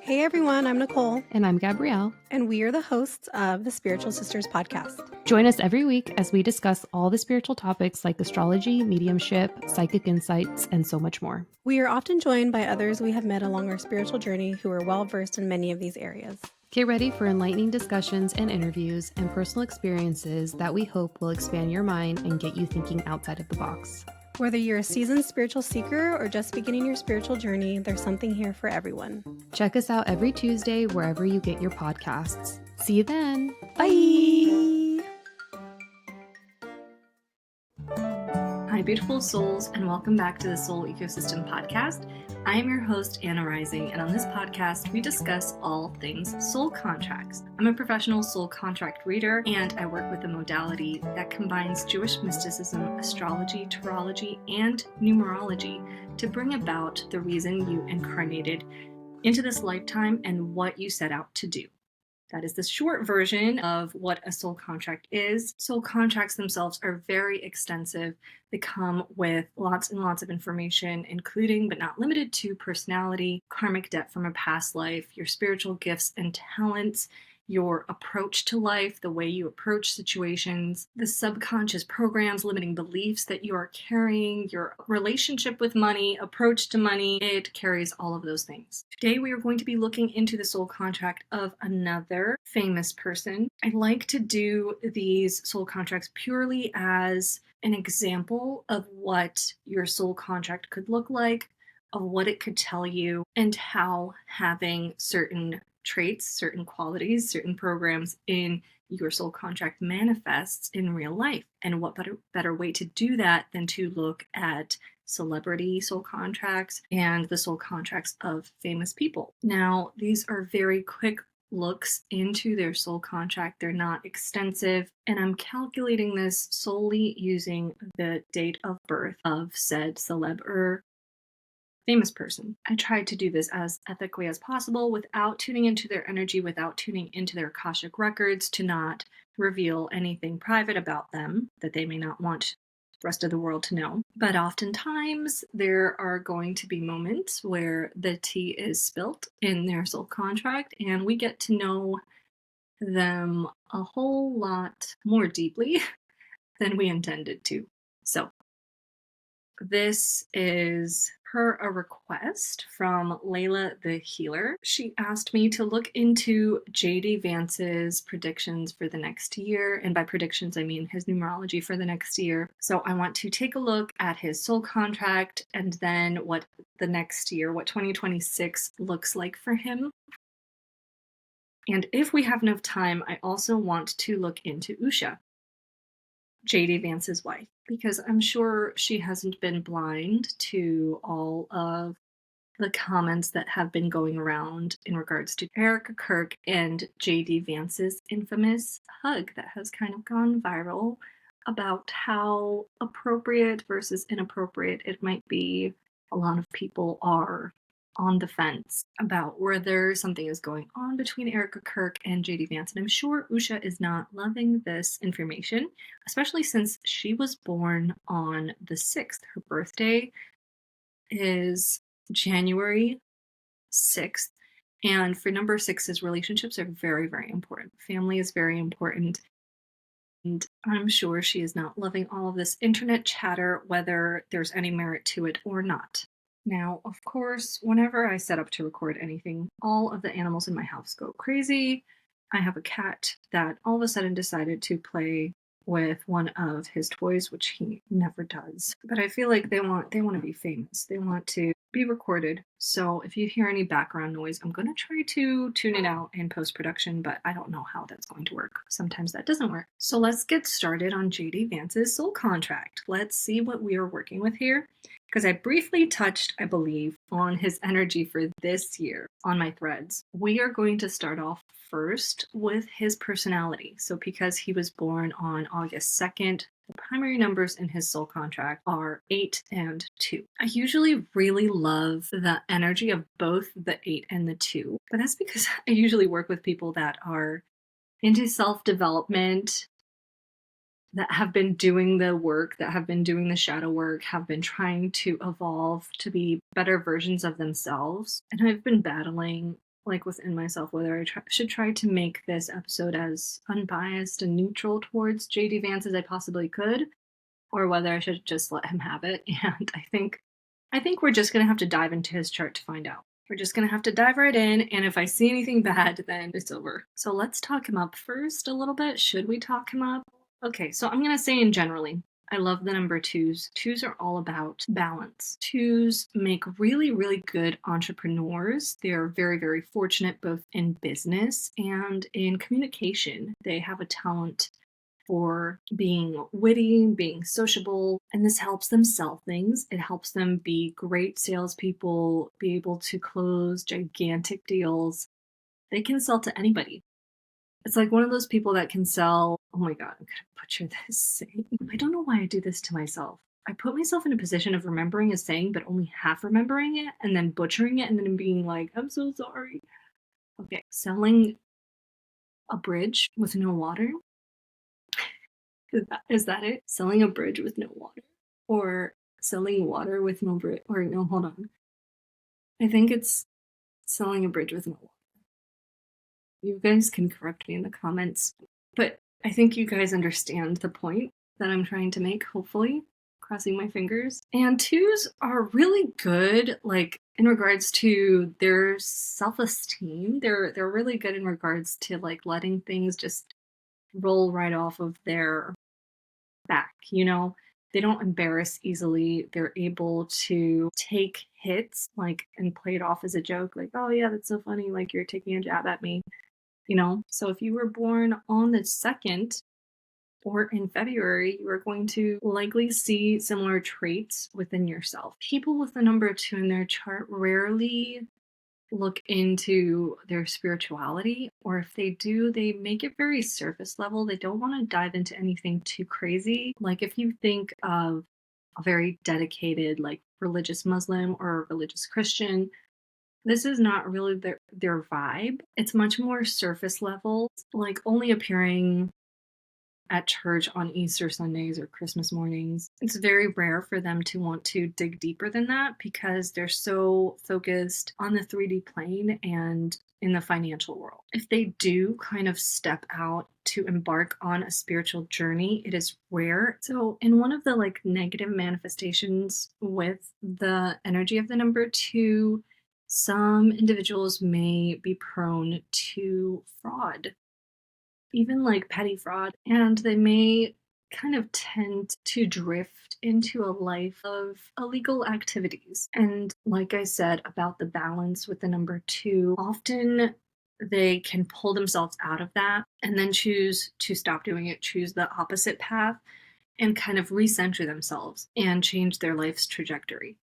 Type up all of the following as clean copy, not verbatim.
Hey everyone, I'm Nicole, And I'm Gabrielle. and we are the hosts of the Spiritual Sisters podcast. Join us every week as we discuss all the spiritual topics like astrology, mediumship, psychic insights, and so much more. We are often joined by others we have met along our spiritual journey who are well versed in many of these areas. Get ready for enlightening discussions and interviews and personal experiences that we hope will expand your mind and get you thinking outside of the box. Whether you're a seasoned spiritual seeker or just beginning your spiritual journey, there's something here for everyone. Check us out every Tuesday wherever you get your podcasts. See you then. Bye! Hi, beautiful souls, and welcome back to the Soul Ecosystem Podcast. I am your host, Anna Rising, and on this podcast, we discuss all things soul contracts. I'm a professional soul contract reader, and I work with a modality that combines Jewish mysticism, astrology, tarology, and numerology to bring about the reason you incarnated into this lifetime and what you set out to do. That is the short version of what a soul contract is. Soul contracts themselves are very extensive. They come with lots and lots of information, including but not limited to personality, karmic debt from a past life, your spiritual gifts and talents, your approach to life, the way you approach situations, the subconscious programs, limiting beliefs that you are carrying, your relationship with money, approach to money. It carries all of those things. Today, we are going to be looking into the soul contract of another famous person. I like to do these soul contracts purely as an example of what your soul contract could look like, of what it could tell you, and how having certain traits, certain qualities, certain programs in your soul contract manifests in real life. And what better way to do that than to look at celebrity soul contracts and the soul contracts of famous people. Now, these are very quick looks into their soul contract. They're not extensive, and I'm calculating this solely using the date of birth of said celeb or famous person. I tried to do this as ethically as possible without tuning into their energy, without tuning into their Akashic records, to not reveal anything private about them that they may not want the rest of the world to know. But oftentimes there are going to be moments where the tea is spilt in their soul contract and we get to know them a whole lot more deeply than we intended to. So this is per a request from Layla the Healer. She asked me to look into JD Vance's predictions for the next year. And by predictions, I mean his numerology for the next year. So I want to take a look at his soul contract and then what the next year, what 2026 looks like for him. And if we have enough time, I also want to look into Usha, JD Vance's wife, because I'm sure she hasn't been blind to all of the comments that have been going around in regards to Erica Kirk and JD Vance's infamous hug that has kind of gone viral about how appropriate versus inappropriate it might be. A lot of people are on the fence about whether something is going on between Erica Kirk and JD Vance. And I'm sure Usha is not loving this information, especially since she was born on the 6th. Her birthday is January 6th. And for number 6's, relationships are very, very important. Family is very important. And I'm sure she is not loving all of this internet chatter, whether there's any merit to it or not. Now, of course, whenever I set up to record anything, all of the animals in my house go crazy. I have a cat that all of a sudden decided to play with one of his toys, which he never does. But I feel like they want to be famous. They want to be recorded. So if you hear any background noise, I'm going to try to tune it out in post-production, but I don't know how that's going to work. Sometimes that doesn't work. So let's get started on JD Vance's soul contract. Let's see what we are working with here. Because I briefly touched, I believe, on his energy for this year on my threads. We are going to start off first with his personality. So because he was born on August 2nd, the primary numbers in his soul contract are 8 and 2. I usually really love the energy of both the 8 and the 2, but that's because I usually work with people that are into self-development, that have been doing the work, that have been doing the shadow work, have been trying to evolve to be better versions of themselves. And I've been battling like within myself whether I should try to make this episode as unbiased and neutral towards JD Vance as I possibly could, or whether I should just let him have it. And I think we're just gonna have to dive into his chart to find out. We're just gonna have to dive right in, and if I see anything bad, then it's over. So let's talk him up first a little bit. Should we talk him up? Okay, so I'm gonna say in generally, I love the number twos. Twos are all about balance. Twos make really, really good entrepreneurs. They're very, very fortunate both in business and in communication. They have a talent for being witty, being sociable, and this helps them sell things. It helps them be great salespeople, be able to close gigantic deals. They can sell to anybody. It's like one of those people that can sell. Oh my God, I'm gonna butcher this saying. I don't know why I do this to myself. I put myself in a position of remembering a saying, but only half remembering it, and then butchering it, and then being like, I'm so sorry. Okay, selling a bridge with no water. Is that it? Selling a bridge with no water? Or selling water with no bridge? Or no, hold on. I think it's selling a bridge with no water. You guys can correct me in the comments, but I think you guys understand the point that I'm trying to make, hopefully. Crossing my fingers. And twos are really good, like in regards to their self-esteem. They're really good in regards to like letting things just roll right off of their back, they don't embarrass easily. They're able to take hits like and play it off as a joke, like, oh yeah, that's so funny, like you're taking a jab at me. So if you were born on the 2nd or in February, you are going to likely see similar traits within yourself. People with the number 2 in their chart rarely look into their spirituality, or if they do, they make it very surface level. They don't want to dive into anything too crazy. Like if you think of a very dedicated like religious Muslim or a religious Christian, this is not really their vibe. It's much more surface level, like only appearing at church on Easter Sundays or Christmas mornings. It's very rare for them to want to dig deeper than that because they're so focused on the 3D plane and in the financial world. If they do kind of step out to embark on a spiritual journey, it is rare. So in one of the like negative manifestations with the energy of the number 2, some individuals may be prone to fraud, even like petty fraud, and they may kind of tend to drift into a life of illegal activities. And like I said about the balance with the number 2, often they can pull themselves out of that and then choose to stop doing it, choose the opposite path, and kind of recenter themselves and change their life's trajectory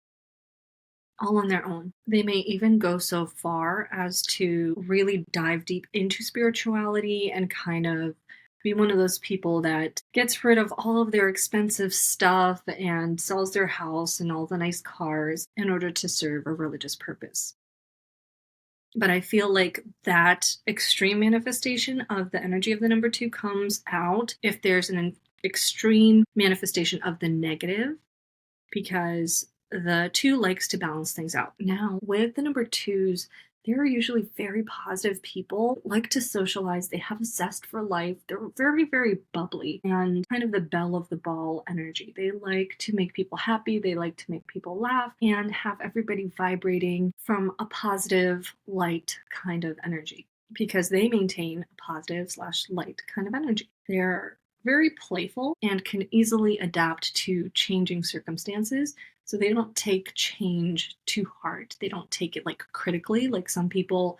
all on their own. They may even go so far as to really dive deep into spirituality and kind of be one of those people that gets rid of all of their expensive stuff and sells their house and all the nice cars in order to serve a religious purpose. But I feel like that extreme manifestation of the energy of the number 2 comes out if there's an extreme manifestation of the negative, because the 2 likes to balance things out. Now, with the number 2s, they're usually very positive people, like to socialize. They have a zest for life. They're very, very bubbly and kind of the belle of the ball energy. They like to make people happy. They like to make people laugh and have everybody vibrating from a positive, light kind of energy because they maintain a positive/light kind of energy. They're very playful and can easily adapt to changing circumstances. So they don't take change to heart. They don't take it like critically. Like some people,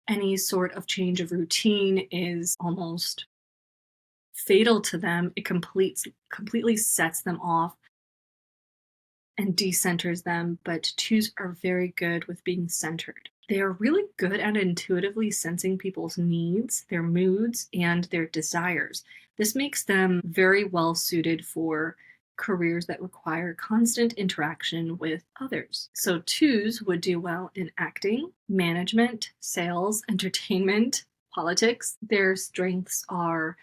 any sort of change of routine is almost fatal to them. It completely sets them off and decenters them. But 2s are very good with being centered. They are really good at intuitively sensing people's needs, their moods, and their desires. This makes them very well suited for careers that require constant interaction with others. So 2s would do well in acting, management, sales, entertainment, politics. Their strengths are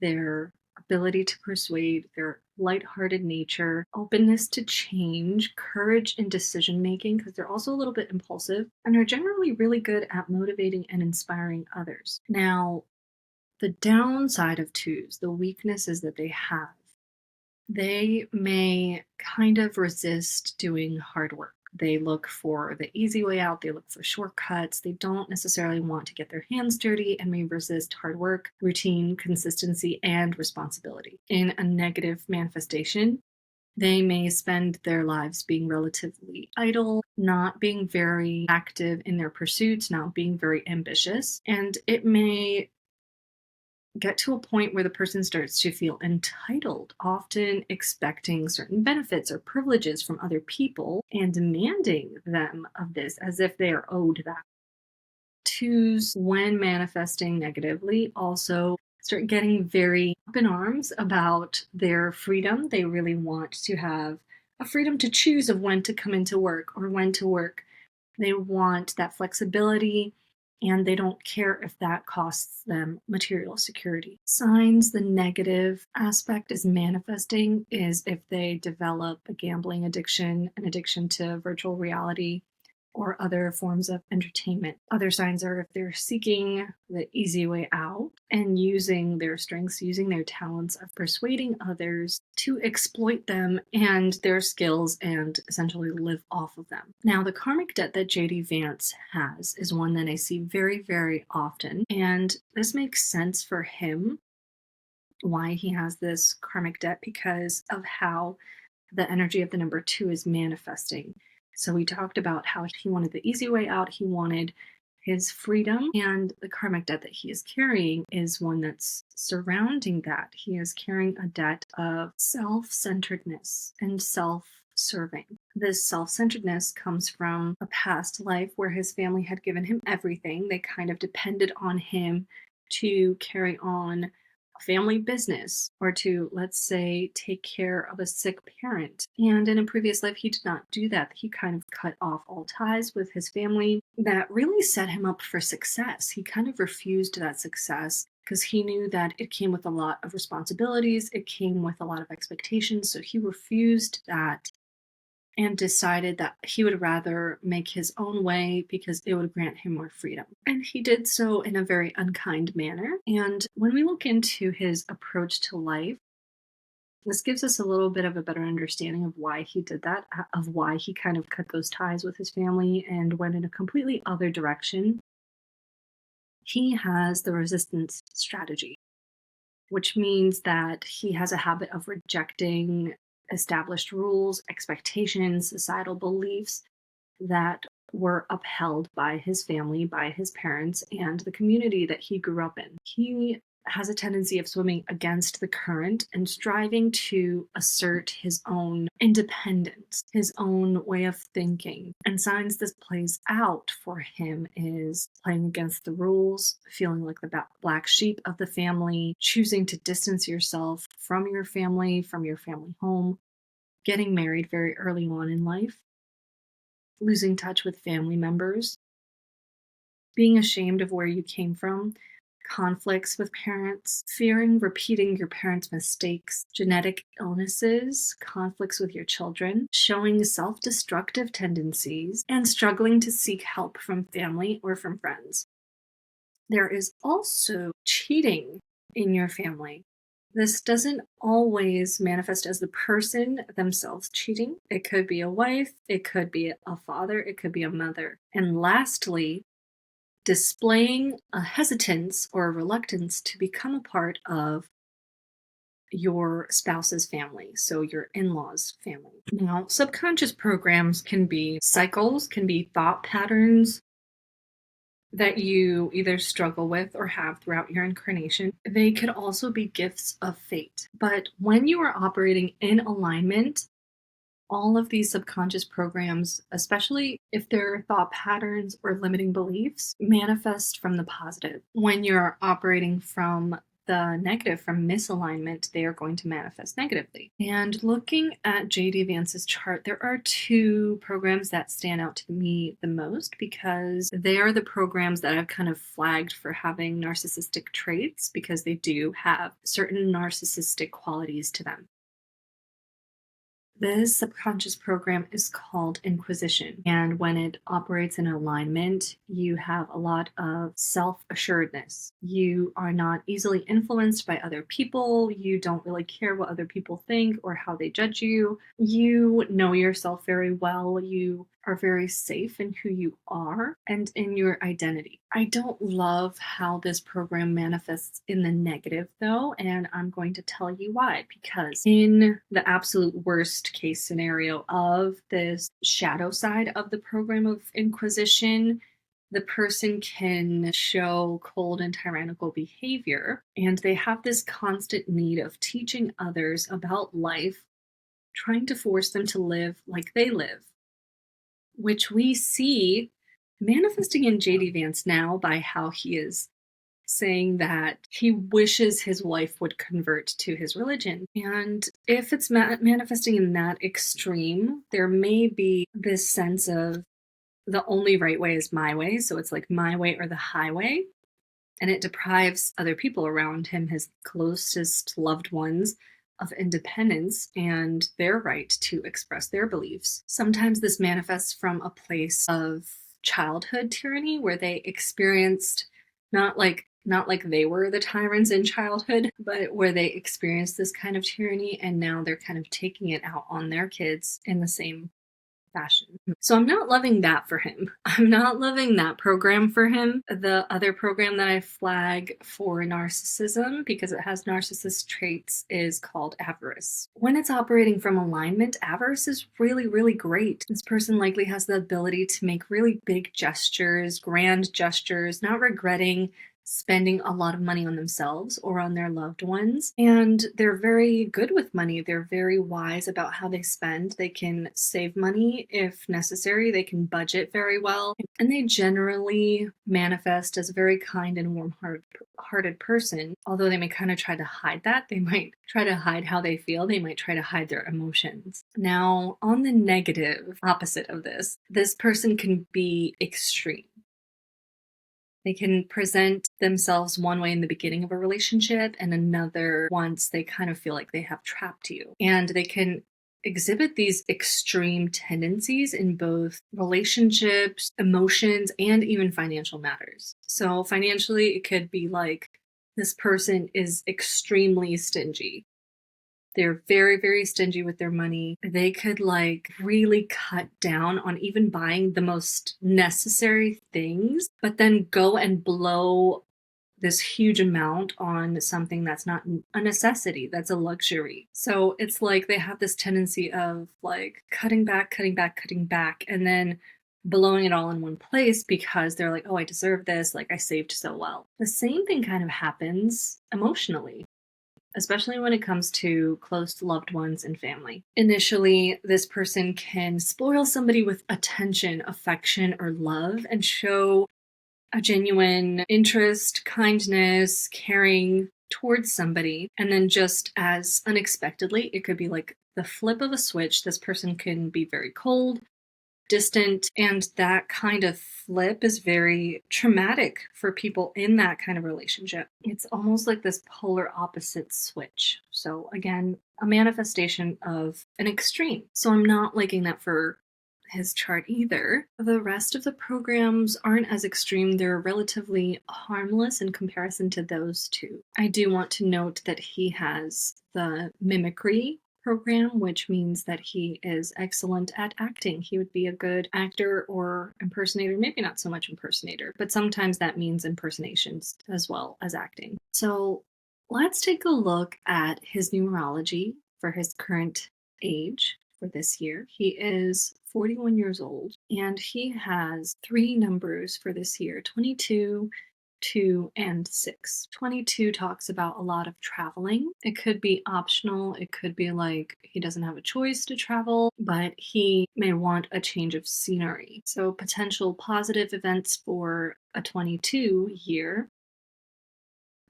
their ability to persuade, their lighthearted nature, openness to change, courage in decision making, because they're also a little bit impulsive, and are generally really good at motivating and inspiring others. Now, the downside of twos, the weaknesses that they have, they may kind of resist doing hard work. They look for the easy way out. They look for shortcuts. They don't necessarily want to get their hands dirty and may resist hard work, routine, consistency, and responsibility. In a negative manifestation, they may spend their lives being relatively idle, not being very active in their pursuits, not being very ambitious, and it may get to a point where the person starts to feel entitled, often expecting certain benefits or privileges from other people and demanding them of this as if they are owed that. Twos, when manifesting negatively, also start getting very up in arms about their freedom. They really want to have a freedom to choose of when to come into work or when to work. They want that flexibility, and they don't care if that costs them material security. Signs the negative aspect is manifesting is if they develop a gambling addiction, an addiction to virtual reality, or other forms of entertainment. Other signs are if they're seeking the easy way out and using their strengths, using their talents of persuading others to exploit them and their skills and essentially live off of them. Now, the karmic debt that JD Vance has is one that I see very, very often, and this makes sense for him why he has this karmic debt because of how the energy of the number 2 is manifesting. So we talked about how he wanted the easy way out, he wanted his freedom, and the karmic debt that he is carrying is one that's surrounding that. He is carrying a debt of self-centeredness and self-serving. This self-centeredness comes from a past life where his family had given him everything. They kind of depended on him to carry on a family business or to, let's say, take care of a sick parent. And in a previous life, he did not do that. He kind of cut off all ties with his family. That really set him up for success. He kind of refused that success because he knew that it came with a lot of responsibilities. It came with a lot of expectations. So he refused that and decided that he would rather make his own way because it would grant him more freedom. And he did so in a very unkind manner. And when we look into his approach to life, this gives us a little bit of a better understanding of why he did that, of why he kind of cut those ties with his family and went in a completely other direction. He has the resistance strategy, which means that he has a habit of rejecting established rules, expectations, societal beliefs that were upheld by his family, by his parents, and the community that he grew up in. He has a tendency of swimming against the current and striving to assert his own independence, his own way of thinking. And signs this plays out for him is playing against the rules, feeling like the black sheep of the family, choosing to distance yourself from your family home, getting married very early on in life, losing touch with family members, being ashamed of where you came from, conflicts with parents, fearing repeating your parents' mistakes, genetic illnesses, conflicts with your children, showing self-destructive tendencies, and struggling to seek help from family or from friends. There is also cheating in your family. This doesn't always manifest as the person themselves cheating. It could be a wife, it could be a father, it could be a mother. And lastly, displaying a hesitance or a reluctance to become a part of your spouse's family, so your in-laws' family. Now, subconscious programs can be cycles, can be thought patterns that you either struggle with or have throughout your incarnation. They could also be gifts of fate. But when you are operating in alignment, all of these subconscious programs, especially if they're thought patterns or limiting beliefs, manifest from the positive. When you're operating from the negative from misalignment, they are going to manifest negatively. And looking at JD Vance's chart, there are two programs that stand out to me the most because they are the programs that I've kind of flagged for having narcissistic traits because they do have certain narcissistic qualities to them. This subconscious program is called Inquisition. And when it operates in alignment, you have a lot of self assuredness. You are not easily influenced by other people. You don't really care what other people think or how they judge you. You know yourself very well. You are very safe in who you are and in your identity. I don't love how this program manifests in the negative, though, and I'm going to tell you why. Because in the absolute worst case scenario of this shadow side of the program of Inquisition, the person can show cold and tyrannical behavior, and they have this constant need of teaching others about life, trying to force them to live like they live, which we see manifesting in JD Vance now by how he is saying that he wishes his wife would convert to his religion. And if it's manifesting in that extreme, there may be this sense of the only right way is my way. So it's like my way or the highway. And it deprives other people around him, his closest loved ones, of independence and their right to express their beliefs. Sometimes this manifests from a place of childhood tyranny where they experienced not like they were the tyrants in childhood, but where they experienced this kind of tyranny and now they're kind of taking it out on their kids in the same fashion. So I'm not loving that for him. I'm not loving that program for him. The other program that I flag for narcissism, because it has narcissist traits, is called avarice. When it's operating from alignment, avarice is really, really great. This person likely has the ability to make really big gestures, grand gestures, not regretting spending a lot of money on themselves or on their loved ones. And they're very good with money. They're very wise about how they spend. They can save money if necessary. They can budget very well. And they generally manifest as a very kind and warm-hearted person. Although they may kind of try to hide that. They might try to hide how they feel. They might try to hide their emotions. Now, on the negative opposite of this person can be extreme. They can present themselves one way in the beginning of a relationship and another once they kind of feel like they have trapped you. And they can exhibit these extreme tendencies in both relationships, emotions, and even financial matters. So financially, it could be like this person is extremely stingy. They're very, very stingy with their money. They could like really cut down on even buying the most necessary things, but then go and blow this huge amount on something that's not a necessity, that's a luxury. So it's like they have this tendency of like cutting back, and then blowing it all in one place because they're like, oh, I deserve this. Like I saved so well. The same thing kind of happens emotionally, especially when it comes to close loved ones and family. Initially, this person can spoil somebody with attention, affection, or love and show a genuine interest, kindness, caring towards somebody. And then just as unexpectedly, it could be like the flip of a switch. This person can be very cold, distant, and that kind of flip is very traumatic for people in that kind of relationship. It's almost like this polar opposite switch. So again, a manifestation of an extreme. So I'm not liking that for his chart either. The rest of the programs aren't as extreme. They're relatively harmless in comparison to those two. I do want to note that he has the mimicry program, which means that he is excellent at acting. He would be a good actor or impersonator, maybe not so much impersonator, but sometimes that means impersonations as well as acting. So let's take a look at his numerology for his current age for this year. He is 41 years old and he has three numbers for this year: 22, 2, and 6. 22 talks about a lot of traveling. It could be optional. It could be like he doesn't have a choice to travel, but he may want a change of scenery. So potential positive events for a 22 year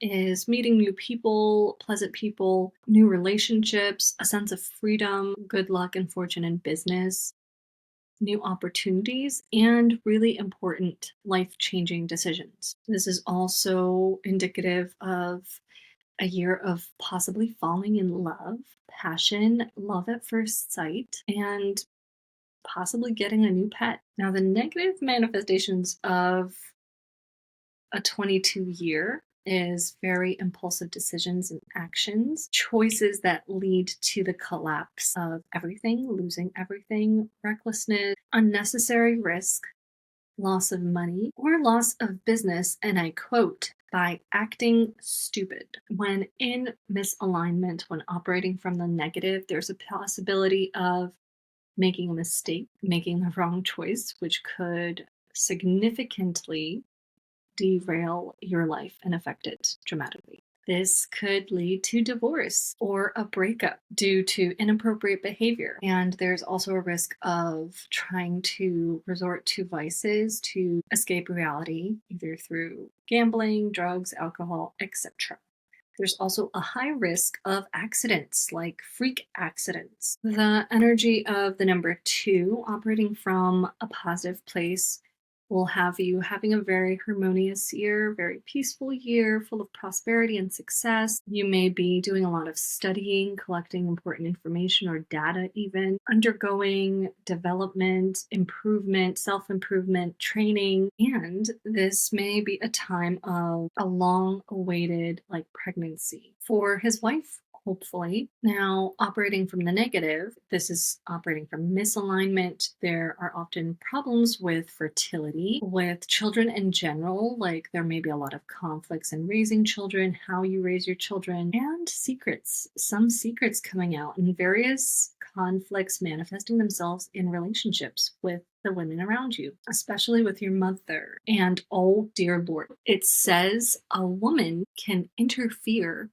is meeting new people, pleasant people, new relationships, a sense of freedom, good luck and fortune in business, new opportunities, and really important life-changing decisions. This is also indicative of a year of possibly falling in love, passion, love at first sight, and possibly getting a new pet. Now, the negative manifestations of a 22 year is very impulsive decisions and actions, choices that lead to the collapse of everything, losing everything, recklessness, unnecessary risk, loss of money, or loss of business, and I quote, by acting stupid. When in misalignment, when operating from the negative, there's a possibility of making a mistake, making the wrong choice, which could significantly derail your life and affect it dramatically. This could lead to divorce or a breakup due to inappropriate behavior. And there's also a risk of trying to resort to vices to escape reality, either through gambling, drugs, alcohol, etc. There's also a high risk of accidents, like freak accidents. The energy of the number 2 operating from a positive place will have you having a very harmonious year, very peaceful year, full of prosperity and success. You may be doing a lot of studying, collecting important information or data even, undergoing development, improvement, self-improvement, training, and this may be a time of a long-awaited pregnancy for his wife, hopefully. Now, operating from the negative, this is operating from misalignment. There are often problems with fertility, with children in general, like there may be a lot of conflicts in raising children, how you raise your children, and secrets. Some secrets coming out, and various conflicts manifesting themselves in relationships with the women around you, especially with your mother. And oh dear Lord, it says a woman can interfere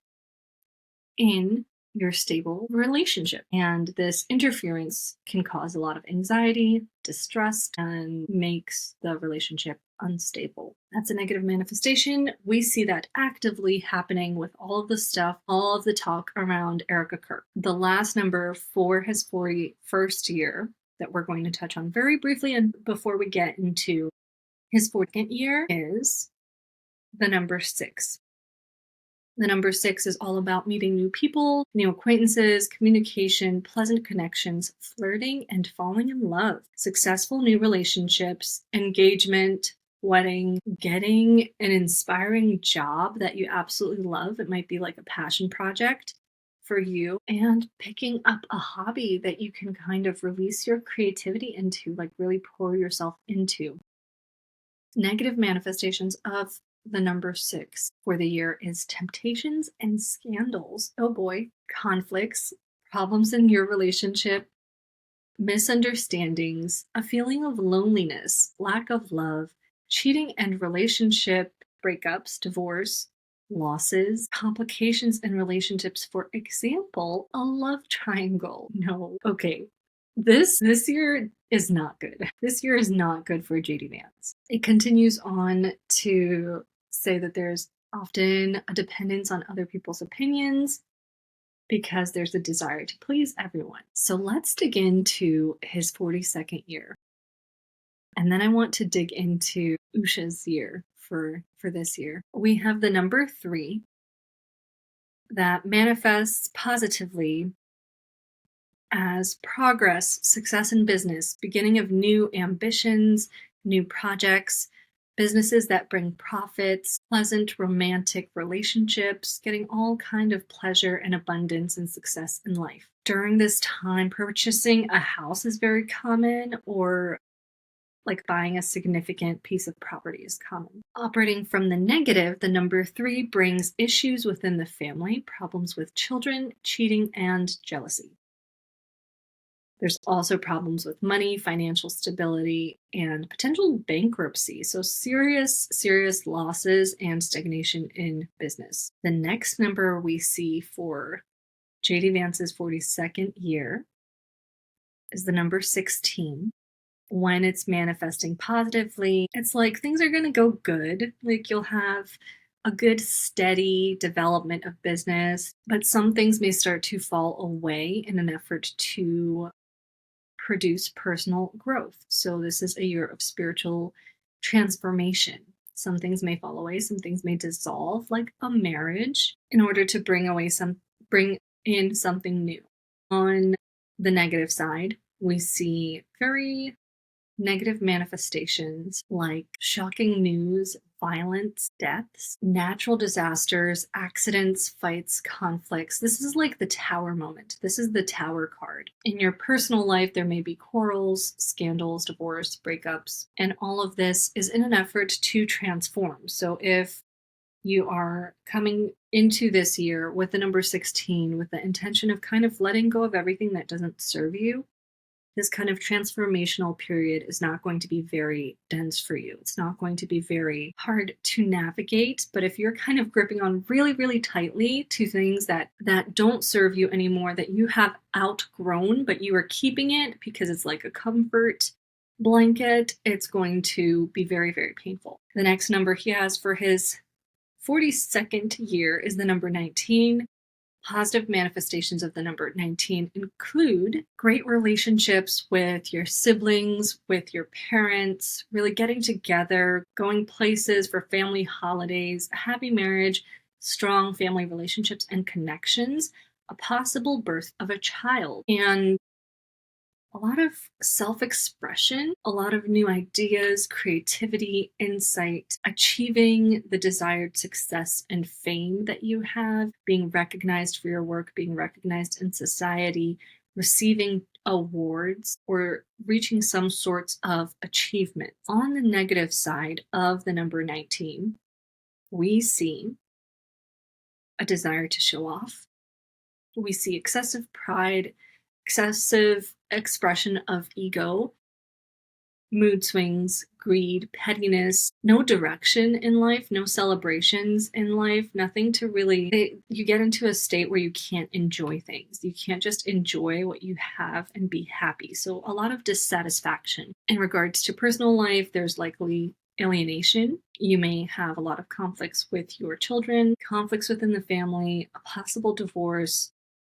in your stable relationship. And this interference can cause a lot of anxiety, distress, and makes the relationship unstable. That's a negative manifestation. We see that actively happening with all of the stuff, all of the talk around Erica Kirk. The last number for his 41st year that we're going to touch on very briefly and before we get into his 40th year is the number 6. The number 6 is all about meeting new people, new acquaintances, communication, pleasant connections, flirting, and falling in love. Successful new relationships, engagement, wedding, getting an inspiring job that you absolutely love. It might be like a passion project for you, and picking up a hobby that you can kind of release your creativity into, like really pour yourself into. Negative manifestations of the number 6 for the year is temptations and scandals. Oh boy, conflicts, problems in your relationship, misunderstandings, a feeling of loneliness, lack of love, cheating and relationship breakups, divorce, losses, complications in relationships. For example, a love triangle. No, okay. This year is not good. This year is not good for JD Vance. It continues on to say that there's often a dependence on other people's opinions because there's a desire to please everyone. So let's dig into his 42nd year. And then I want to dig into Usha's year for this year. We have the number 3 that manifests positively as progress, success in business, beginning of new ambitions, new projects, businesses that bring profits, pleasant romantic relationships, getting all kind of pleasure and abundance and success in life. During this time, purchasing a house is very common, or like buying a significant piece of property is common. Operating from the negative, the number 3 brings issues within the family, problems with children, cheating, and jealousy. There's also problems with money, financial stability, and potential bankruptcy. So serious losses and stagnation in business. The next number we see for JD Vance's 42nd year is the number 16. When it's manifesting positively, it's like things are going to go good. Like you'll have a good steady development of business, but some things may start to fall away in an effort to produce personal growth. So this is a year of spiritual transformation. Some things may fall away, some things may dissolve, like a marriage, in order to bring in something new. On the negative side, we see very negative manifestations like shocking news, violence, deaths, natural disasters, accidents, fights, conflicts. This is like the tower moment. This is the tower card. In your personal life, there may be quarrels, scandals, divorce, breakups, and all of this is in an effort to transform. So if you are coming into this year with the number 16 with the intention of kind of letting go of everything that doesn't serve you, this kind of transformational period is not going to be very dense for you. It's not going to be very hard to navigate. But if you're kind of gripping on really, really tightly to things that don't serve you anymore, that you have outgrown, but you are keeping it because it's like a comfort blanket, it's going to be very, very painful. The next number he has for his 42nd year is the number 19. Positive manifestations of the number 19 include great relationships with your siblings, with your parents, really getting together, going places for family holidays, a happy marriage, strong family relationships and connections, a possible birth of a child, and a lot of self-expression, a lot of new ideas, creativity, insight, achieving the desired success and fame that you have, being recognized for your work, being recognized in society, receiving awards, or reaching some sorts of achievement. On the negative side of the number 19, we see a desire to show off. We see excessive pride, excessive expression of ego, mood swings, greed, pettiness, no direction in life, no celebrations in life, nothing to really, you get into a state where you can't enjoy things. You can't just enjoy what you have and be happy. So a lot of dissatisfaction. In regards to personal life, there's likely alienation. You may have a lot of conflicts with your children, conflicts within the family, a possible divorce,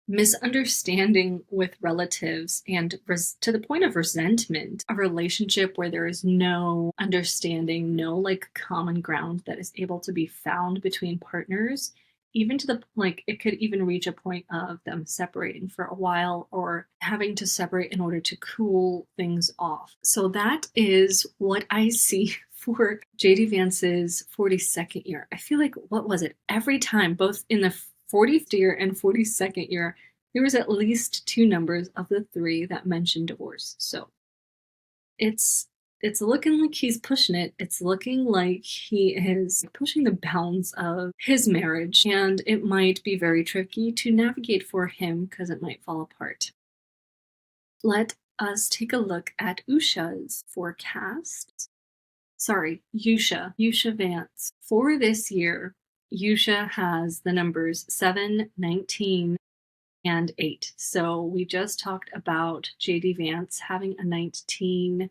misunderstanding with relatives, and to the point of resentment, a relationship where there is no understanding, no like common ground that is able to be found between partners, even to the like it could even reach a point of them separating for a while or having to separate in order to cool things off. So that is what I see for JD Vance's 42nd year. I feel like, what was it? Every time, both in the 40th year and 42nd year, there was at least two numbers of the three that mentioned divorce. So it's looking like he's pushing it. It's looking like he is pushing the bounds of his marriage, and it might be very tricky to navigate for him because it might fall apart. Let us take a look at Usha's forecast. Sorry, Usha Vance. For this year, Usha has the numbers 7, 19, and 8. So we just talked about JD Vance having a 19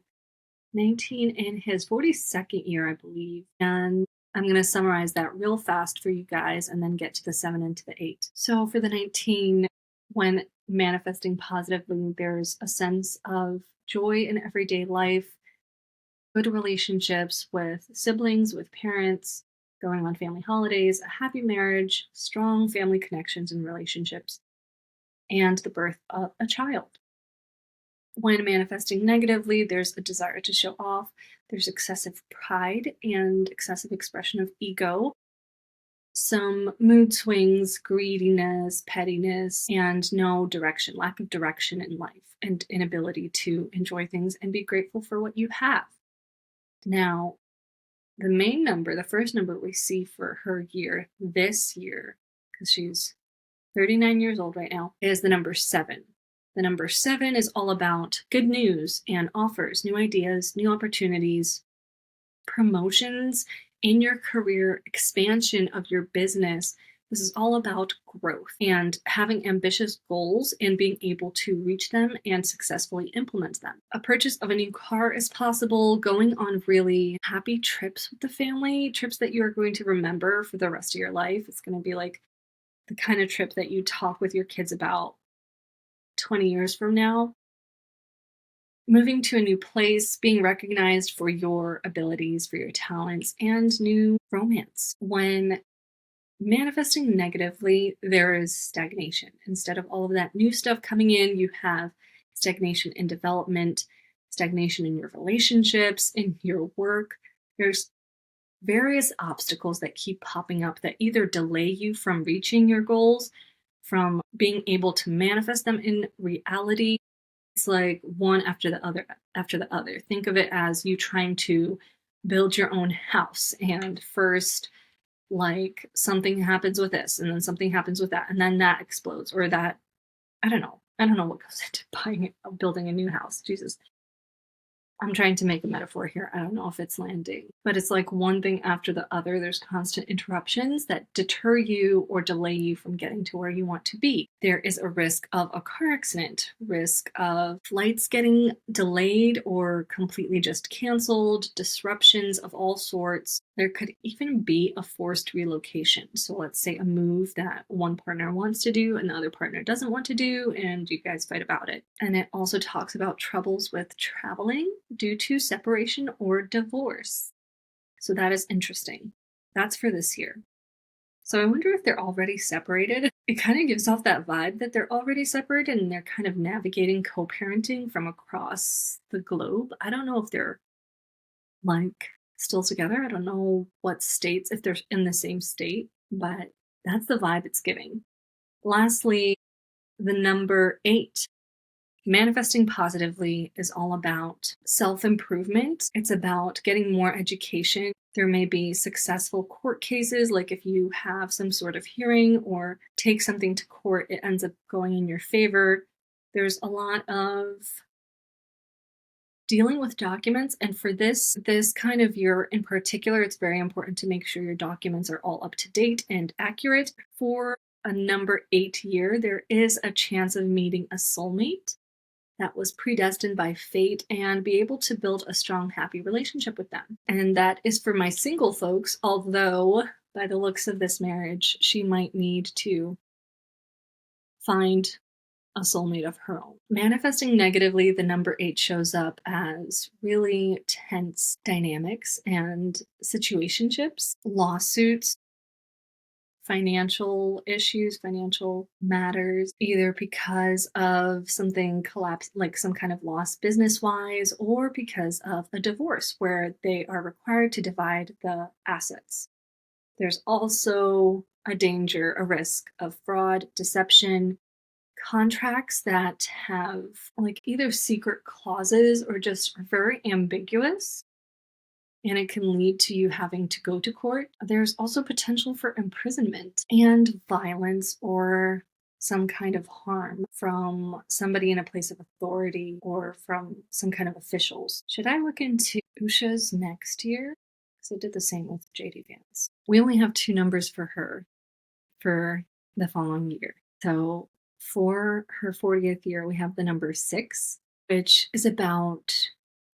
in his 42nd year, I believe. And I'm going to summarize that real fast for you guys and then get to the 7 and to the 8. So for the 19, when manifesting positively, there's a sense of joy in everyday life, good relationships with siblings, with parents, going on family holidays, a happy marriage, strong family connections and relationships, and the birth of a child. When manifesting negatively, there's a desire to show off, there's excessive pride and excessive expression of ego, some mood swings, greediness, pettiness, and no direction, lack of direction in life, and inability to enjoy things and be grateful for what you have. Now, the main number, the first number we see for her year this year, because she's 39 years old right now, is the number 7. The number 7 is all about good news and offers, new ideas, new opportunities, promotions in your career, expansion of your business, This is all about growth and having ambitious goals and being able to reach them and successfully implement them. A purchase of a new car is possible, going on really happy trips with the family, trips that you're going to remember for the rest of your life. It's going to be like the kind of trip that you talk with your kids about 20 years from now. Moving to a new place, being recognized for your abilities, for your talents, and new romance. When manifesting negatively, there is stagnation. Instead of all of that new stuff coming in, you have stagnation in development, stagnation in your relationships, in your work. There's various obstacles that keep popping up that either delay you from reaching your goals, from being able to manifest them in reality. It's like one after the other, after the other. Think of it as you trying to build your own house, and first, like, something happens with this, and then something happens with that, and then that explodes, or that, I don't know. I don't know what goes into building a new house. Jesus. I'm trying to make a metaphor here. I don't know if it's landing, but it's like one thing after the other. There's constant interruptions that deter you or delay you from getting to where you want to be. There is a risk of a car accident, risk of flights getting delayed or completely just canceled, disruptions of all sorts. There could even be a forced relocation. So let's say a move that one partner wants to do and the other partner doesn't want to do, and you guys fight about it. And it also talks about troubles with traveling due to separation or divorce. So that is interesting. That's for this year. So I wonder if they're already separated. It kind of gives off that vibe that they're already separated and they're kind of navigating co-parenting from across the globe. I don't know if they're like still together. I don't know what states, if they're in the same state, but that's the vibe it's giving. Lastly, the number 8. Manifesting positively is all about self-improvement. It's about getting more education. There may be successful court cases, like if you have some sort of hearing or take something to court, it ends up going in your favor. There's a lot of dealing with documents, and for this kind of year in particular, it's very important to make sure your documents are all up to date and accurate. For a number 8 year, there is a chance of meeting a soulmate that was predestined by fate and be able to build a strong, happy relationship with them. And that is for my single folks, although by the looks of this marriage, she might need to find a soulmate of her own. Manifesting negatively, the number 8 shows up as really tense dynamics and situationships, lawsuits, financial issues, financial matters, either because of something collapse, like some kind of loss business wise, or because of a divorce where they are required to divide the assets. There's also a danger, a risk of fraud, deception, contracts that have like either secret clauses or just are very ambiguous, and it can lead to you having to go to court. There's also potential for imprisonment and violence or some kind of harm from somebody in a place of authority or from some kind of officials. Should I look into Usha's next year? Because I did the same with JD Vance. We only have 2 numbers for her for the following year. So for her 40th year, we have the number 6, which is about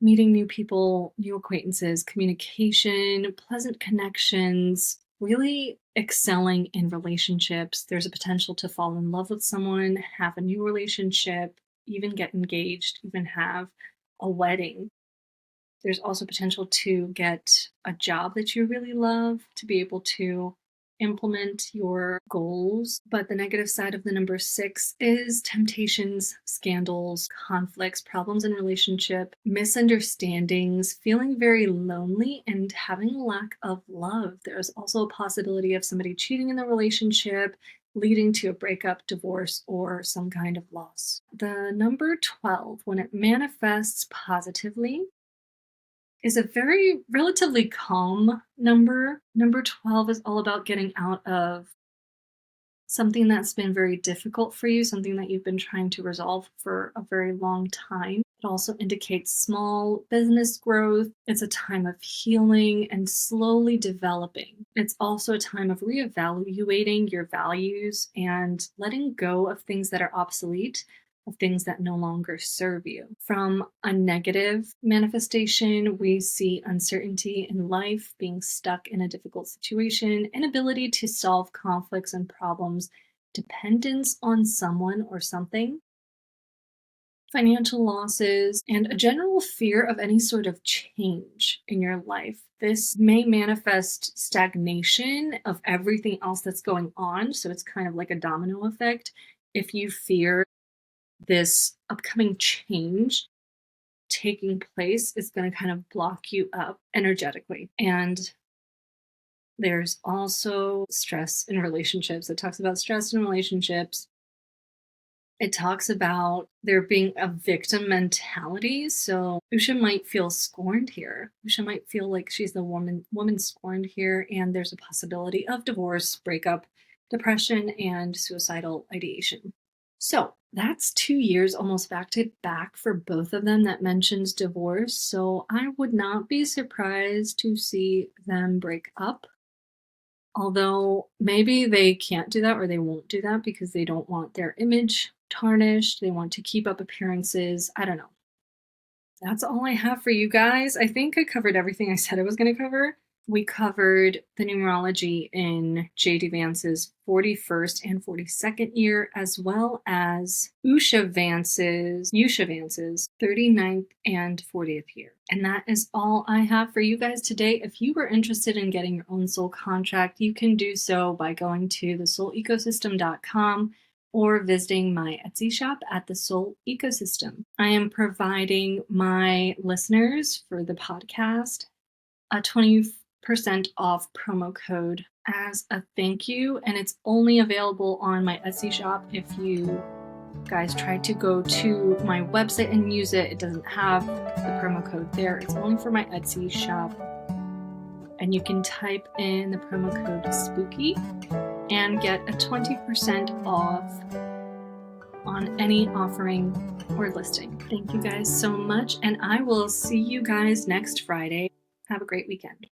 meeting new people, new acquaintances, communication, pleasant connections, really excelling in relationships. There's a potential to fall in love with someone, have a new relationship, even get engaged, even have a wedding. There's also potential to get a job that you really love, to be able to implement your goals. But the negative side of the number 6 is temptations, scandals, conflicts, problems in relationship, misunderstandings, feeling very lonely, and having a lack of love. There's also a possibility of somebody cheating in the relationship, leading to a breakup, divorce, or some kind of loss. The number 12, when it manifests positively, is a very relatively calm number. Number 12 is all about getting out of something that's been very difficult for you, something that you've been trying to resolve for a very long time. It also indicates small business growth. It's a time of healing and slowly developing. It's also a time of reevaluating your values and letting go of things that are obsolete, of things that no longer serve you. From a negative manifestation, we see uncertainty in life, being stuck in a difficult situation, inability to solve conflicts and problems, dependence on someone or something, financial losses, and a general fear of any sort of change in your life. This may manifest stagnation of everything else that's going on. So it's kind of like a domino effect. If you fear this upcoming change taking place, is going to kind of block you up energetically. And there's also stress in relationships. It talks about stress in relationships. It talks about there being a victim mentality. So Usha might feel scorned here. Usha might feel like she's the woman scorned here, and there's a possibility of divorce, breakup, depression, and suicidal ideation. So that's 2 years almost back to back for both of them that mentions divorce. So I would not be surprised to see them break up. Although maybe they can't do that or they won't do that because they don't want their image tarnished. They want to keep up appearances. I don't know. That's all I have for you guys. I think I covered everything I said I was going to cover. We covered the numerology in JD Vance's 41st and 42nd year, as well as Usha Vance's 39th and 40th year. And that is all I have for you guys today. If you were interested in getting your own soul contract, you can do so by going to thesoulecosystem.com or visiting my Etsy shop at The Soul Ecosystem. I am providing my listeners for the podcast a 20% off promo code as a thank you, and it's only available on my Etsy shop. If you guys try to go to my website and use it, it doesn't have the promo code there. It's only for my Etsy shop, and you can type in the promo code SPOOKY and get a 20% off on any offering or listing. Thank you guys so much, and I will see you guys next Friday. Have a great weekend.